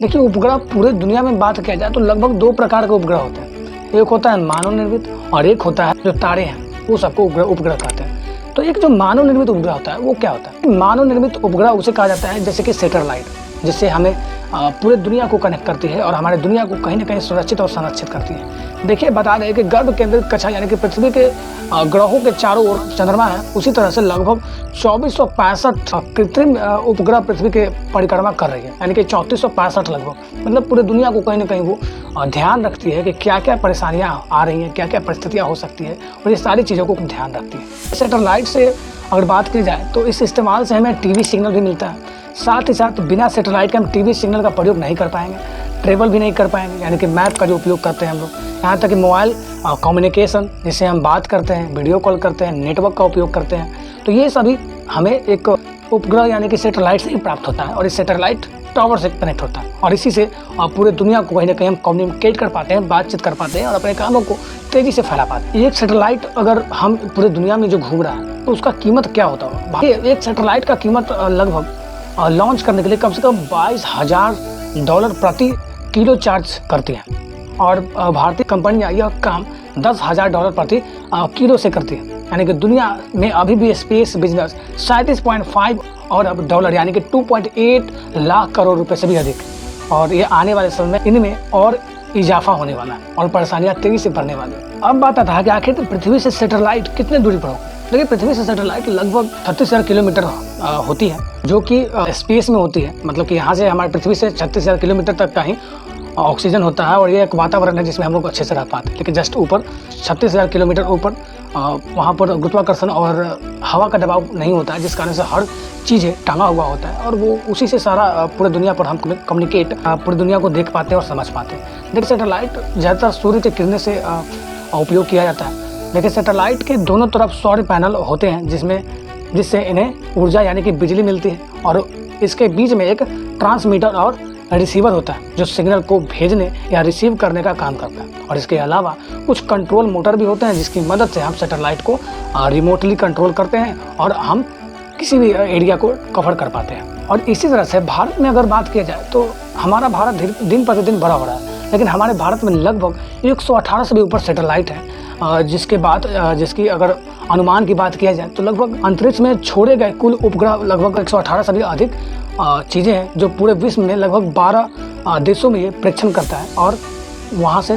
देखिए, उपग्रह पूरे दुनिया में बात किया जाए तो लगभग 2 प्रकार के उपग्रह होते हैं। एक होता है मानव निर्मित और एक होता है जो तारे हैं वो सबको उपग्रह कहते हैं। तो एक जो मानव निर्मित उपग्रह होता है वो क्या होता है? मानव निर्मित उपग्रह उसे कहा जाता है जैसे कि सैटेलाइट, जिससे हमें पूरे दुनिया को कनेक्ट करती है और हमारे दुनिया को कहीं ना कहीं सुरक्षित और संरक्षित करती है। देखिए, बता दें कि गर्भ केंद्रित कक्षा यानी कि पृथ्वी के ग्रहों के चारों ओर चंद्रमा है, उसी तरह से लगभग 2465 कृत्रिम उपग्रह पृथ्वी के परिक्रमा कर रही है, यानी कि 3465 लगभग। मतलब पूरे दुनिया को कहीं ना कहीं वो ध्यान रखती है कि क्या क्या परेशानियां आ रही हैं, क्या क्या परिस्थितियां हो सकती है, और ये सारी चीज़ों को ध्यान रखती है। सैटेलाइट से अगर बात की जाए तो इस इस्तेमाल से हमें टीवी सिग्नल भी मिलता है। साथ ही साथ बिना सैटेलाइट के हम टीवी सिग्नल का प्रयोग नहीं कर पाएंगे, ट्रेवल भी नहीं कर पाएंगे, यानी कि मैप का जो उपयोग करते हैं हम लोग, यहाँ तक कि मोबाइल कम्युनिकेशन जिससे हम बात करते हैं, वीडियो कॉल करते हैं, नेटवर्क का उपयोग करते हैं, तो ये सभी हमें एक उपग्रह यानी कि सैटेलाइट से ही प्राप्त होता है। और इस सैटेलाइट टावर से कनेक्ट होता है और इसी से पूरे दुनिया को कहीं ना कहीं हम कम्युनिकेट कर पाते हैं, बातचीत कर पाते हैं और अपने कामों को तेजी से फैला पाते हैं। एक सैटेलाइट अगर हम पूरे दुनिया में जो घूम रहा है तो उसका कीमत क्या होता है? एक सैटेलाइट का कीमत लगभग लॉन्च करने के लिए कम से कम $22,000 प्रति किलो चार्ज करती है और भारतीय कंपनियां यह काम $10,000 प्रति किलो से करती है। यानी कि दुनिया में अभी भी स्पेस बिजनेस 37.5 अरब डॉलर यानी कि 2.8 लाख करोड़ रुपए से भी अधिक, और ये आने वाले समय में इनमें और इजाफा होने वाला है और परेशानियां तेजी से बढ़ने वाली है। अब बात आता है कि आखिर पृथ्वी से सैटेलाइट कितने दूरी पर होगी? देखिए, पृथ्वी से सैटेलाइट लगभग 36,000 किलोमीटर होती है, जो कि स्पेस में होती है। मतलब कि यहाँ से हमारे पृथ्वी से 36,000 किलोमीटर तक का ही ऑक्सीजन होता है और ये एक वातावरण है जिसमें हम लोग अच्छे से रह पाते हैं। लेकिन जस्ट ऊपर 36,000 किलोमीटर ऊपर वहाँ पर गुरुत्वाकर्षण और हवा का दबाव नहीं होता है, जिस कारण से हर चीज़ें टंगा हुआ होता है और वो उसी से सारा पूरे दुनिया पर हम कम्युनिकेट पूरी दुनिया को देख पाते हैं और समझ पाते हैं। देखिए, सैटेलाइट ज़्यादातर सूर्य की किरणें से उपयोग किया जाता है। देखिए, सैटेलाइट के दोनों तरफ सौर पैनल होते हैं जिससे इन्हें ऊर्जा यानी कि बिजली मिलती है और इसके बीच में एक ट्रांसमीटर और रिसीवर होता है जो सिग्नल को भेजने या रिसीव करने का काम करता है। और इसके अलावा कुछ कंट्रोल मोटर भी होते हैं जिसकी मदद से हम सैटेलाइट को रिमोटली कंट्रोल करते हैं और हम किसी भी एरिया को कवर कर पाते हैं। और इसी तरह से भारत में अगर बात किया जाए तो हमारा भारत दिन प्रतिदिन बड़ा हो रहा है, लेकिन हमारे भारत में लगभग 118 से भी ऊपर सैटेलाइट है, जिसकी अगर अनुमान की बात किया जाए तो लगभग अंतरिक्ष में छोड़े गए कुल उपग्रह लगभग 118 से भी अधिक चीज़ें हैं जो पूरे विश्व में लगभग 12 देशों में ये प्रेक्षण करता है और वहाँ से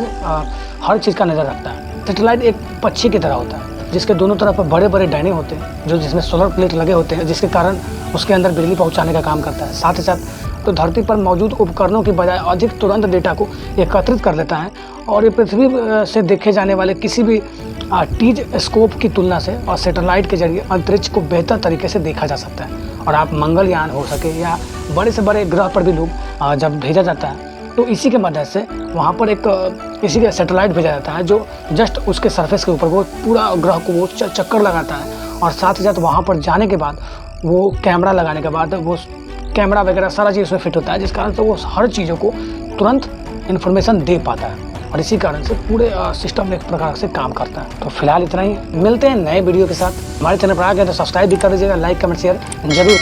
हर चीज़ का नज़र रखता है। सैटेलाइट एक पक्षी की तरह होता है जिसके दोनों तरफ बड़े बड़े डायने होते हैं जिसमें सोलर प्लेट लगे होते हैं, जिसके कारण उसके अंदर बिजली पहुँचाने का काम करता है। साथ ही साथ तो धरती पर मौजूद उपकरणों की बजाय अधिक तुरंत डेटा को एकत्रित कर लेता है और ये पृथ्वी से देखे जाने वाले किसी भी टीज स्कोप की तुलना से और सैटेलाइट के जरिए अंतरिक्ष को बेहतर तरीके से देखा जा सकता है। और आप मंगलयान हो सके या बड़े से बड़े ग्रह पर भी लोग जब भेजा जाता है तो इसी के मदद से वहाँ पर इसी का सैटेलाइट भेजा जाता है जो जस्ट उसके सरफेस के ऊपर वो पूरा ग्रह को वो चक्कर लगाता है और साथ ही साथ वहाँ पर जाने के बाद वो कैमरा लगाने के बाद वो कैमरा वगैरह सारा चीज़ उसमें फिट होता है, जिस कारण से वो हर चीज़ों को तुरंत इन्फॉर्मेशन दे पाता है और इसी कारण से पूरे सिस्टम एक प्रकार से काम करता है। तो फिलहाल इतना ही, मिलते हैं नए वीडियो के साथ। हमारे चैनल पर आ गए तो सब्सक्राइब भी कर दीजिएगा, लाइक कमेंट शेयर जरूर।